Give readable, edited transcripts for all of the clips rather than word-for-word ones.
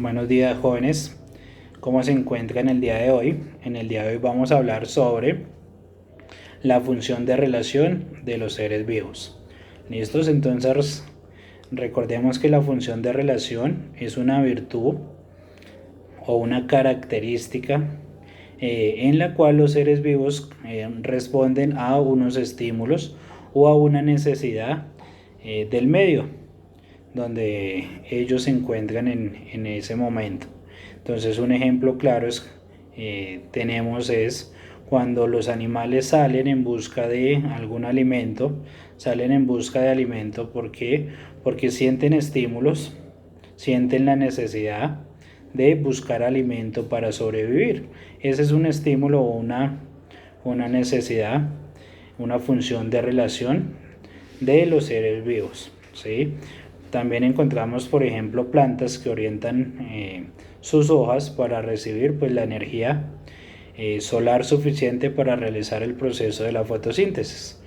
Buenos días, jóvenes. ¿Cómo se encuentran el día de hoy? En el día de hoy vamos a hablar sobre la función de relación de los seres vivos. ¿Listos? Entonces, recordemos que la función de relación es una virtud o una característica en la cual los seres vivos responden a unos estímulos o a una necesidad del medio donde ellos se encuentran en ese momento. Entonces un ejemplo claro tenemos es cuando los animales salen en busca de algún alimento, salen en busca de alimento porque sienten estímulos, sienten la necesidad de buscar alimento para sobrevivir. Ese es un estímulo o una necesidad, una función de relación de los seres vivos, ¿sí? También encontramos, por ejemplo, plantas que orientan sus hojas para recibir la energía solar suficiente para realizar el proceso de la fotosíntesis.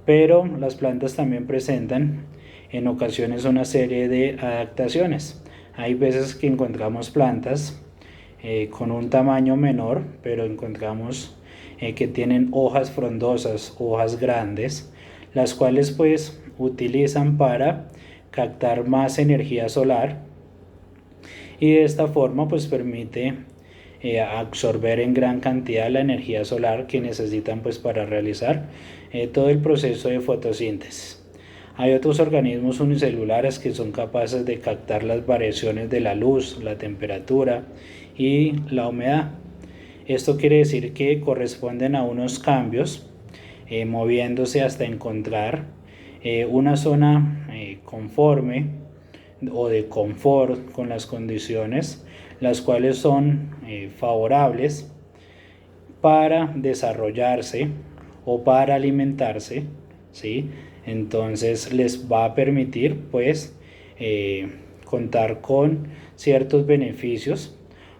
Pero las plantas también presentan en ocasiones una serie de adaptaciones. Hay veces que encontramos plantas con un tamaño menor, pero encontramos que tienen hojas frondosas, hojas grandes, las cuales pues utilizan para captar más energía solar y de esta forma pues permite absorber en gran cantidad la energía solar que necesitan pues para realizar todo el proceso de fotosíntesis. Hay otros organismos unicelulares que son capaces de captar las variaciones de la luz, la temperatura y la humedad. Esto quiere decir que corresponden a unos cambios moviéndose hasta encontrar una zona conforme o de confort con las condiciones las cuales son favorables para desarrollarse o para alimentarse, ¿sí? Entonces les va a permitir pues contar con ciertos beneficios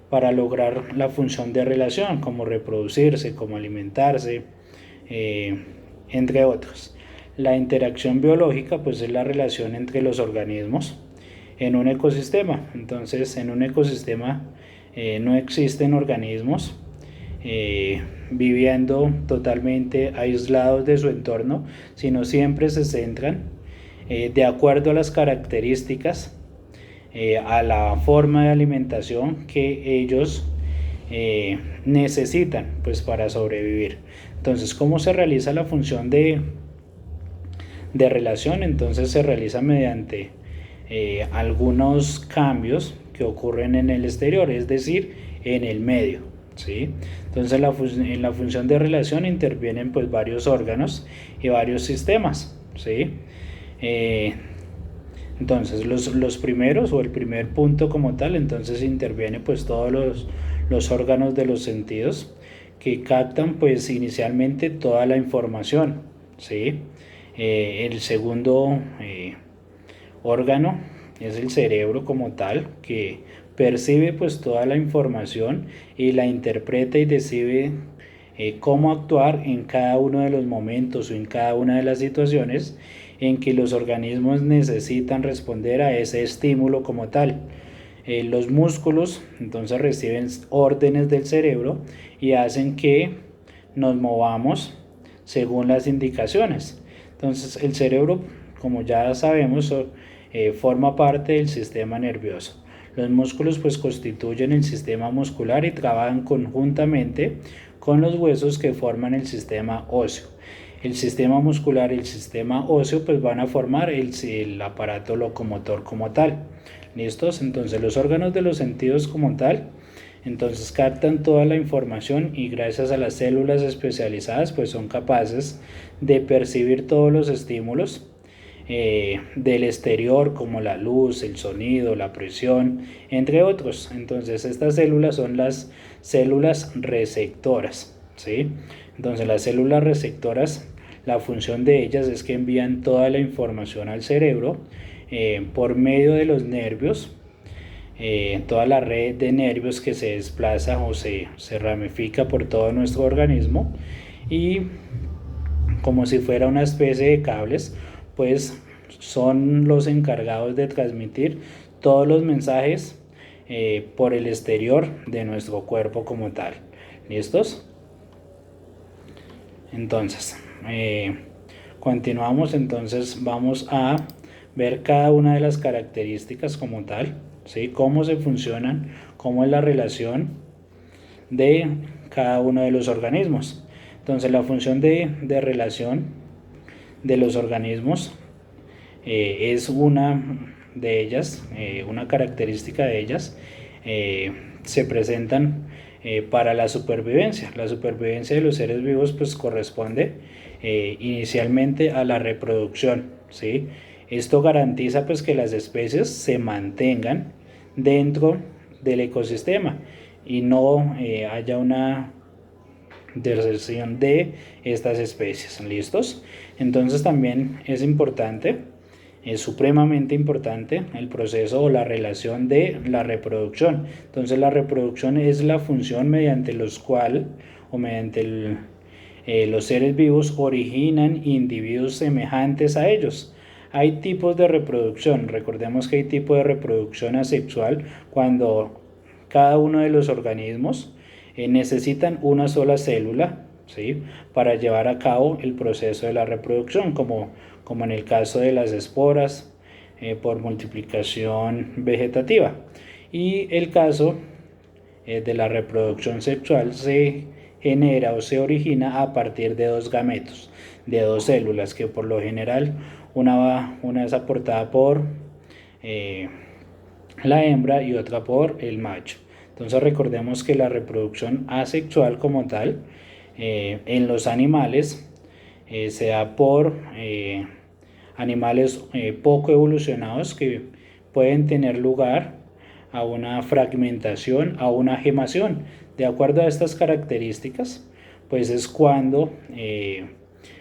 para lograr la función de relación, como reproducirse, como alimentarse, entre otros. La interacción biológica pues es la relación entre los organismos en un ecosistema. Entonces en un ecosistema no existen organismos viviendo totalmente aislados de su entorno, sino siempre se centran de acuerdo a las características, a la forma de alimentación que ellos necesitan pues para sobrevivir. Entonces, ¿cómo se realiza la función de relación? Entonces se realiza mediante algunos cambios que ocurren en el exterior, es decir, en el medio, ¿sí? Entonces en la función de relación intervienen pues varios órganos y varios sistemas, ¿sí? Entonces los primeros o el primer punto como tal, entonces interviene pues todos los órganos de los sentidos que captan pues inicialmente toda la información, ¿sí? El segundo órgano es el cerebro como tal, que percibe pues toda la información y la interpreta y decide cómo actuar en cada uno de los momentos o en cada una de las situaciones en que los organismos necesitan responder a ese estímulo como tal. Los músculos entonces reciben órdenes del cerebro y hacen que nos movamos según las indicaciones. Entonces el cerebro, como ya sabemos, forma parte del sistema nervioso. Los músculos pues constituyen el sistema muscular y trabajan conjuntamente con los huesos que forman el sistema óseo. El sistema muscular y el sistema óseo pues van a formar el aparato locomotor como tal. ¿Listos? Entonces los órganos de los sentidos como tal, entonces captan toda la información y gracias a las células especializadas pues son capaces de percibir todos los estímulos del exterior como la luz, el sonido, la presión, entre otros. Entonces estas células son las células receptoras, ¿sí? Entonces las células receptoras, la función de ellas es que envían toda la información al cerebro por medio de los nervios, toda la red de nervios que se desplaza o se ramifica por todo nuestro organismo y como si fuera una especie de cables, pues son los encargados de transmitir todos los mensajes por el exterior de nuestro cuerpo como tal. ¿Listos? Entonces, continuamos. Entonces vamos a ver cada una de las características como tal, ¿sí? Cómo se funcionan, cómo es la relación de cada uno de los organismos. Entonces la función de relación de los organismos es una de ellas, una característica de ellas. Se presentan para la supervivencia. La supervivencia de los seres vivos pues corresponde inicialmente a la reproducción, ¿sí? Esto garantiza pues que las especies se mantengan dentro del ecosistema y no haya una deserción de estas especies. ¿Listos? Entonces también es importante, es supremamente importante el proceso o la relación de la reproducción. Entonces la reproducción es la función mediante los cual o mediante los seres vivos originan individuos semejantes a ellos. Hay tipos de reproducción. Recordemos que hay tipo de reproducción asexual cuando cada uno de los organismos necesitan una sola célula, ¿sí?, para llevar a cabo el proceso de la reproducción, como en el caso de las esporas por multiplicación vegetativa. Y el caso de la reproducción sexual se genera o se origina a partir de dos gametos, de dos células, que por lo general una es aportada por la hembra y otra por el macho. Entonces recordemos que la reproducción asexual como tal en los animales se da por animales poco evolucionados que pueden tener lugar a una fragmentación, a una gemación. De acuerdo a estas características, pues es cuando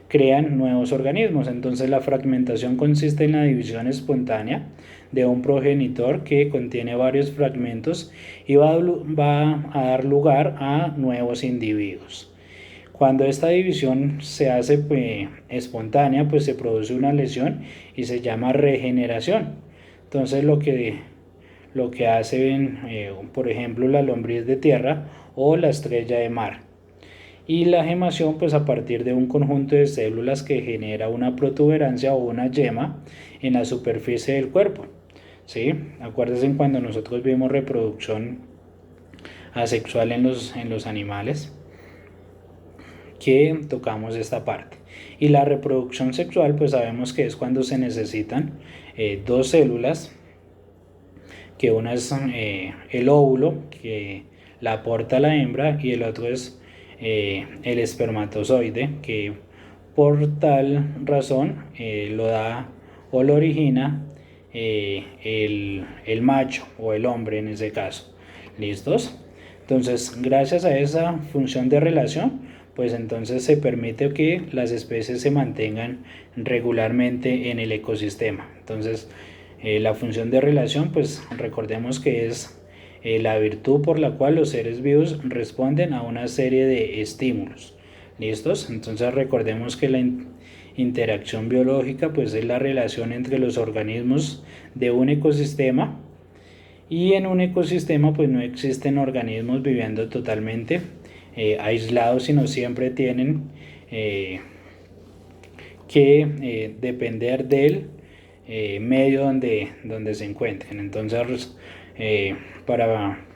crean nuevos organismos. Entonces la fragmentación consiste en la división espontánea de un progenitor que contiene varios fragmentos y va a dar lugar a nuevos individuos. Cuando esta división se hace espontánea, pues se produce una lesión y se llama regeneración. Entonces lo que hacen, por ejemplo, la lombriz de tierra o la estrella de mar. Y la gemación, pues a partir de un conjunto de células que genera una protuberancia o una yema en la superficie del cuerpo, ¿sí? Acuérdense cuando nosotros vimos reproducción asexual en los animales, que tocamos esta parte. Y la reproducción sexual, pues sabemos que es cuando se necesitan dos células, que una es el óvulo, que la aporta la hembra, y el otro es el espermatozoide, que por tal razón lo da o lo origina el macho o el hombre en ese caso. ¿Listos? Entonces, gracias a esa función de relación, pues entonces se permite que las especies se mantengan regularmente en el ecosistema. Entonces, la función de relación, pues recordemos que es la virtud por la cual los seres vivos responden a una serie de estímulos. ¿Listos? Entonces recordemos que la interacción biológica pues es la relación entre los organismos de un ecosistema, y en un ecosistema pues no existen organismos viviendo totalmente aislados, sino siempre tienen que depender del medio donde se encuentren. Entonces para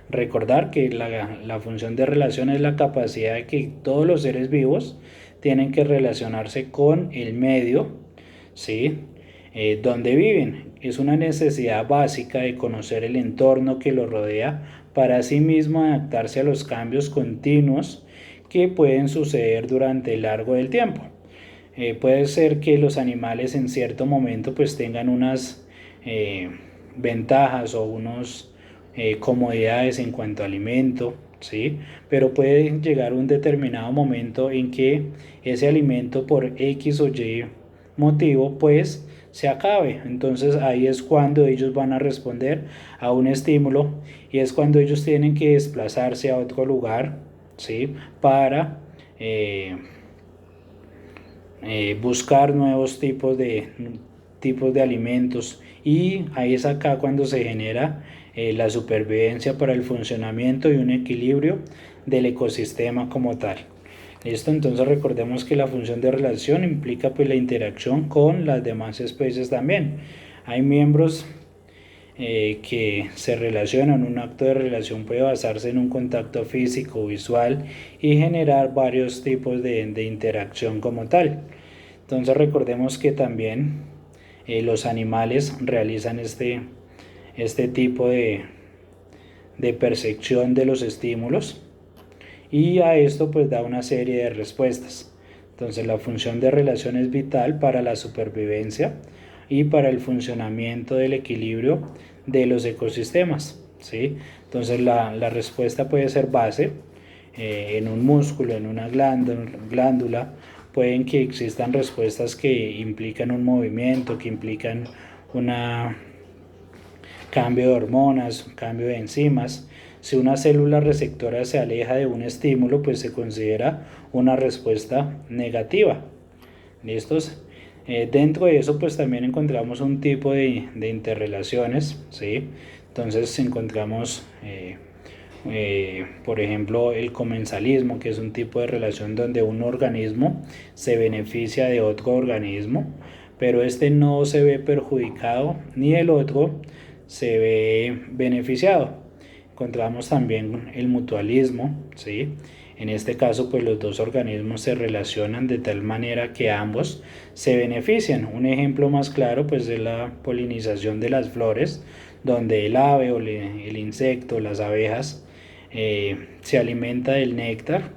recordar que la función de relación es la capacidad de que todos los seres vivos tienen que relacionarse con el medio, ¿sí?, donde viven. Es una necesidad básica de conocer el entorno que los rodea para así mismo adaptarse a los cambios continuos que pueden suceder durante el largo del tiempo. Puede ser que los animales en cierto momento pues tengan unas ventajas o unos comodidades en cuanto a alimento, ¿sí?, pero puede llegar un determinado momento en que ese alimento por X o Y motivo pues se acabe. Entonces ahí es cuando ellos van a responder a un estímulo y es cuando ellos tienen que desplazarse a otro lugar, ¿sí?, para buscar nuevos tipos tipos de alimentos, y ahí es acá cuando se genera la supervivencia para el funcionamiento y un equilibrio del ecosistema como tal. ¿Listo? Entonces recordemos que la función de relación implica pues la interacción con las demás especies también. Hay miembros que se relacionan. Un acto de relación puede basarse en un contacto físico, visual, y generar varios tipos de interacción como tal. Entonces recordemos que también los animales realizan este tipo de percepción de los estímulos, y a esto pues da una serie de respuestas. Entonces la función de relación es vital para la supervivencia y para el funcionamiento del equilibrio de los ecosistemas, ¿sí? Entonces la respuesta puede ser base en un músculo, en una glándula. Pueden que existan respuestas que implican un movimiento, que implican un cambio de hormonas, un cambio de enzimas. Si una célula receptora se aleja de un estímulo, pues se considera una respuesta negativa. ¿Listos? Dentro de eso pues también encontramos un tipo de interrelaciones, ¿sí? Entonces encontramos por ejemplo el comensalismo, que es un tipo de relación donde un organismo se beneficia de otro organismo, pero este no se ve perjudicado ni el otro se ve beneficiado. Encontramos también el mutualismo, ¿sí? En este caso, pues los dos organismos se relacionan de tal manera que ambos se benefician. Un ejemplo más claro, pues, es la polinización de las flores, donde el ave o el insecto, las abejas, se alimenta del néctar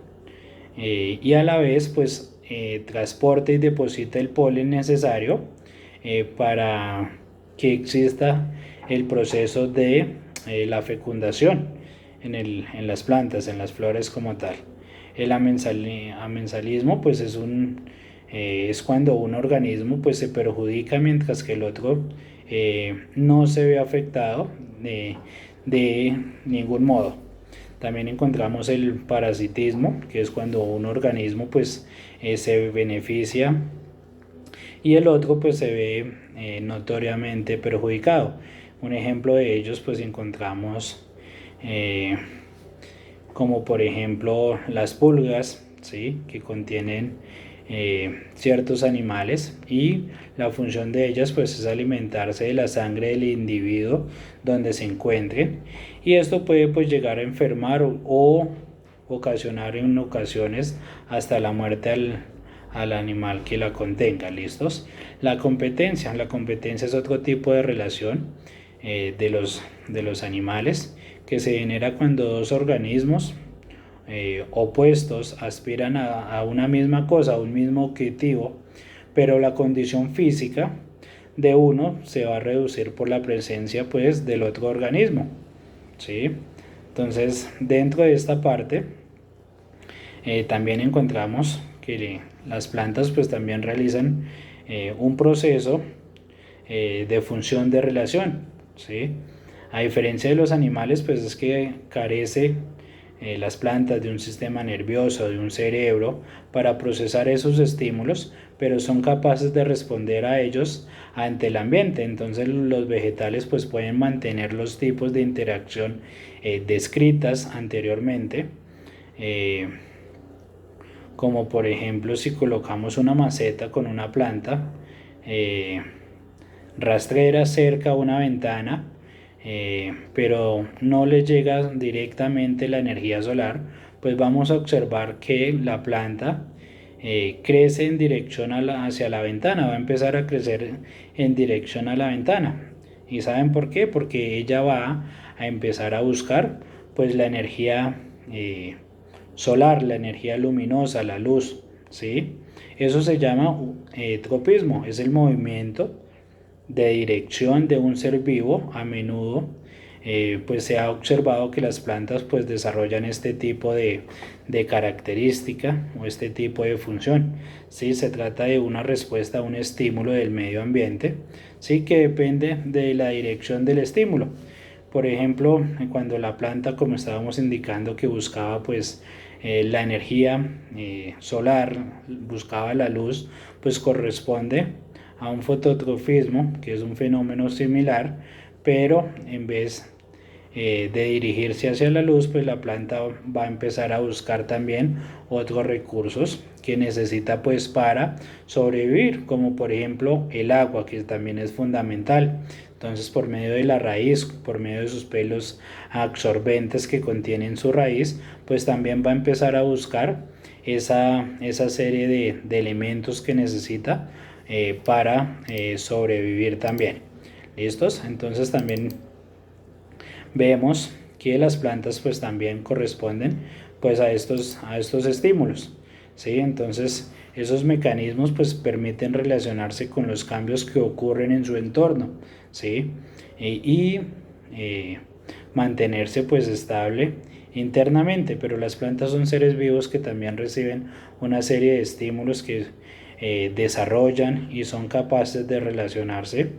y a la vez, pues, transporta y deposita el polen necesario para que exista el proceso de la fecundación en las plantas, en las flores como tal. El amensalismo pues es cuando un organismo pues se perjudica mientras que el otro no se ve afectado de ningún modo. También encontramos el parasitismo, que es cuando un organismo pues se beneficia y el otro pues se ve notoriamente perjudicado. Un ejemplo de ellos pues encontramos como por ejemplo las pulgas, ¿sí? Que contienen ciertos animales, y la función de ellas pues es alimentarse de la sangre del individuo donde se encuentren, y esto puede pues llegar a enfermar o ocasionar en ocasiones hasta la muerte al animal que la contenga. ¿Listos? La competencia es otro tipo de relación de los animales que se genera cuando dos organismos opuestos aspiran a una misma cosa, a un mismo objetivo, pero la condición física de uno se va a reducir por la presencia pues del otro organismo, ¿sí? Entonces dentro de esta parte también encontramos que las plantas pues también realizan un proceso de función de relación, ¿sí? A diferencia de los animales, pues es que carece las plantas de un sistema nervioso, de un cerebro para procesar esos estímulos, pero son capaces de responder a ellos ante el ambiente. Entonces los vegetales pues pueden mantener los tipos de interacción descritas anteriormente, como por ejemplo si colocamos una maceta con una planta rastrera cerca a una ventana, pero no le llega directamente la energía solar, pues vamos a observar que la planta crece en dirección hacia la ventana, va a empezar a crecer en dirección a la ventana. ¿Y saben por qué? Porque ella va a empezar a buscar pues la energía solar, la energía luminosa, la luz, ¿sí? Eso se llama tropismo, es el movimiento de dirección de un ser vivo. A menudo pues se ha observado que las plantas pues desarrollan este tipo de característica o este tipo de función, ¿sí? Se trata de una respuesta a un estímulo del medio ambiente, ¿sí? Que depende de la dirección del estímulo. Por ejemplo, cuando la planta, como estábamos indicando, que buscaba pues la energía solar, buscaba la luz, pues corresponde a un fototrofismo, que es un fenómeno similar, pero en vez de dirigirse hacia la luz, pues la planta va a empezar a buscar también otros recursos que necesita pues para sobrevivir, como por ejemplo el agua, que también es fundamental. Entonces, por medio de la raíz, por medio de sus pelos absorbentes que contienen su raíz, pues también va a empezar a buscar esa serie de elementos que necesita para sobrevivir también. ¿Listos? Entonces también vemos que las plantas pues también corresponden pues a estos estímulos, ¿sí? Entonces esos mecanismos pues permiten relacionarse con los cambios que ocurren en su entorno, ¿sí? Y mantenerse pues estable internamente, pero las plantas son seres vivos que también reciben una serie de estímulos que desarrollan y son capaces de relacionarse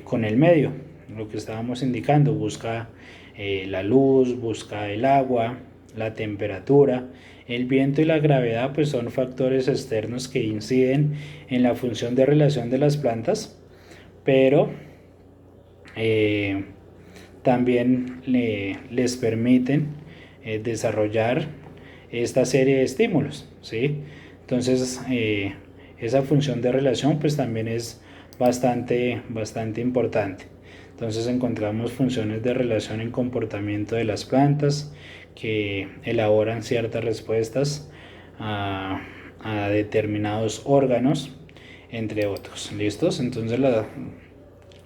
con el medio. Lo que estábamos indicando, busca la luz, busca el agua, la temperatura, el viento y la gravedad, pues son factores externos que inciden en la función de relación de las plantas, pero también les permiten desarrollar esta serie de estímulos, ¿sí? Entonces esa función de relación pues también es bastante importante. Entonces encontramos funciones de relación en comportamiento de las plantas que elaboran ciertas respuestas a determinados órganos, entre otros. ¿Listos? Entonces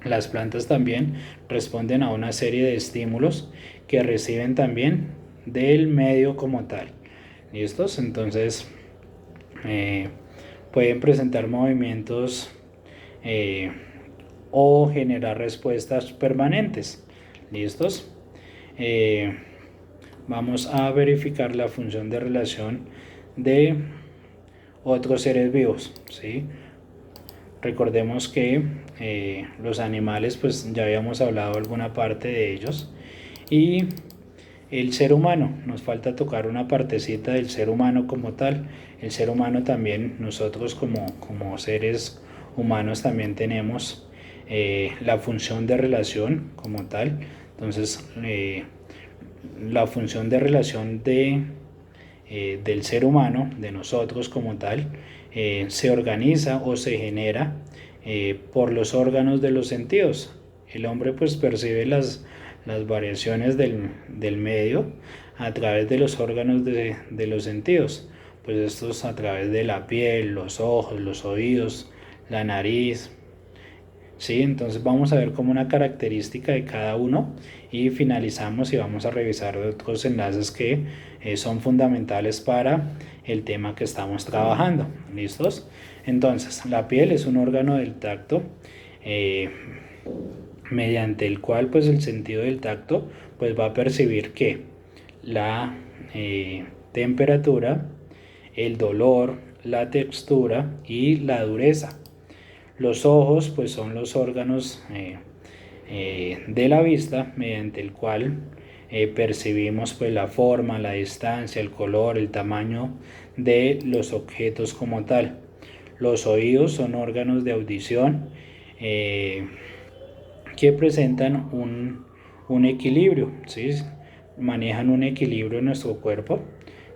las plantas también responden a una serie de estímulos que reciben también del medio como tal. ¿Listos? Entonces pueden presentar movimientos o generar respuestas permanentes. ¿Listos? Vamos a verificar la función de relación de otros seres vivos, ¿sí? Recordemos que los animales, pues ya habíamos hablado alguna parte de ellos, y el ser humano, nos falta tocar una partecita del ser humano como tal. El ser humano también, nosotros como seres humanos también tenemos la función de relación como tal. Entonces la función de relación del ser humano, de nosotros como tal, se organiza o se genera por los órganos de los sentidos. El hombre pues percibe las variaciones del medio a través de los órganos de los sentidos, pues estos a través de la piel, los ojos, los oídos, la nariz, ¿sí? Entonces vamos a ver como una característica de cada uno y finalizamos y vamos a revisar otros enlaces que son fundamentales para el tema que estamos trabajando. ¿Listos? Entonces la piel es un órgano del tacto mediante el cual pues el sentido del tacto pues va a percibir que la temperatura, el dolor, la textura y la dureza. Los ojos pues son los órganos de la vista mediante el cual percibimos pues la forma, la distancia, el color, el tamaño de los objetos como tal. Los oídos son órganos de audición que presentan un equilibrio, ¿sí? Manejan un equilibrio en nuestro cuerpo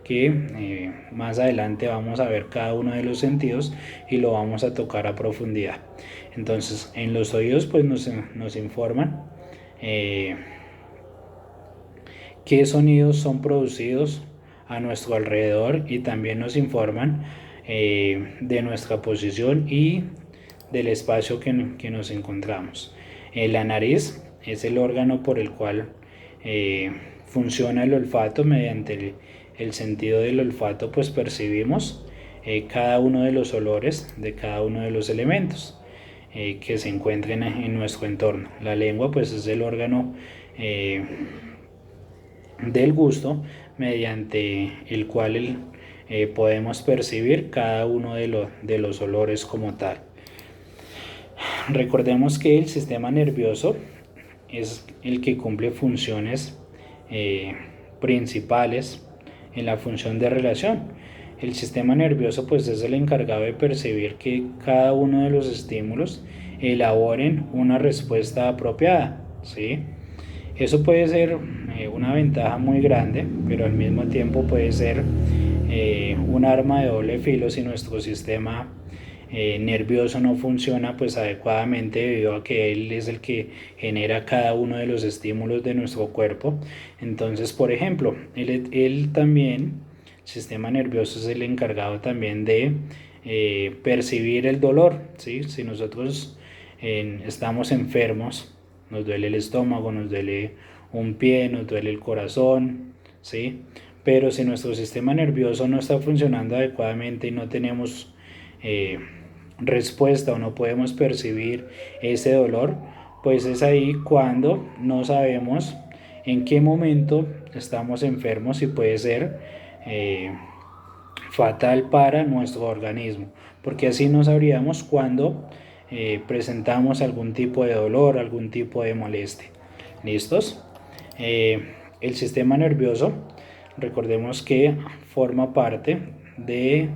que más adelante vamos a ver cada uno de los sentidos y lo vamos a tocar a profundidad. Entonces en los oídos pues nos informan qué sonidos son producidos a nuestro alrededor y también nos informan de nuestra posición y del espacio que nos encontramos. La nariz es el órgano por el cual funciona el olfato. Mediante el sentido del olfato pues percibimos cada uno de los olores de cada uno de los elementos que se encuentren en nuestro entorno. La lengua pues es el órgano del gusto mediante el cual podemos percibir cada uno de los olores como tal. Recordemos que el sistema nervioso es el que cumple funciones principales en la función de relación. El sistema nervioso pues es el encargado de percibir que cada uno de los estímulos elaboren una respuesta apropiada, ¿sí? Eso puede ser una ventaja muy grande, pero al mismo tiempo puede ser un arma de doble filo si nuestro sistema nervioso no funciona pues adecuadamente, debido a que él es el que genera cada uno de los estímulos de nuestro cuerpo. Entonces, por ejemplo, él también, el sistema nervioso es el encargado también de percibir el dolor, ¿sí? Si nosotros estamos enfermos, nos duele el estómago, nos duele un pie, nos duele el corazón, ¿sí? Pero si nuestro sistema nervioso no está funcionando adecuadamente y no tenemos respuesta o no podemos percibir ese dolor, pues es ahí cuando no sabemos en qué momento estamos enfermos y puede ser fatal para nuestro organismo, porque así no sabríamos cuando presentamos algún tipo de dolor, algún tipo de molestia. ¿Listos? El sistema nervioso, recordemos que forma parte de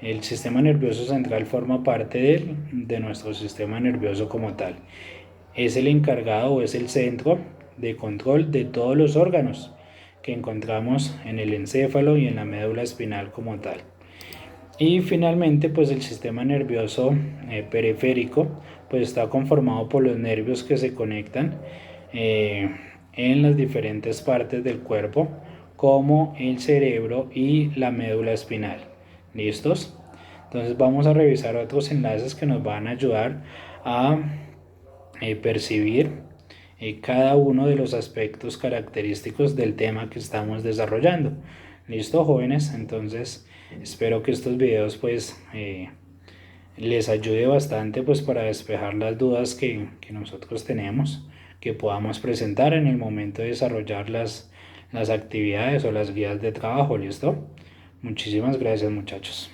el sistema nervioso central, forma parte de nuestro sistema nervioso como tal. Es el encargado o es el centro de control de todos los órganos que encontramos en el encéfalo y en la médula espinal como tal. Y finalmente pues el sistema nervioso periférico pues está conformado por los nervios que se conectan en las diferentes partes del cuerpo, como el cerebro y la médula espinal. ¿Listos? Entonces vamos a revisar otros enlaces que nos van a ayudar a percibir cada uno de los aspectos característicos del tema que estamos desarrollando. ¿Listo, jóvenes? Entonces espero que estos videos pues les ayude bastante pues para despejar las dudas que nosotros tenemos, que podamos presentar en el momento de desarrollar las actividades o las guías de trabajo. ¿Listo? Muchísimas gracias, muchachos.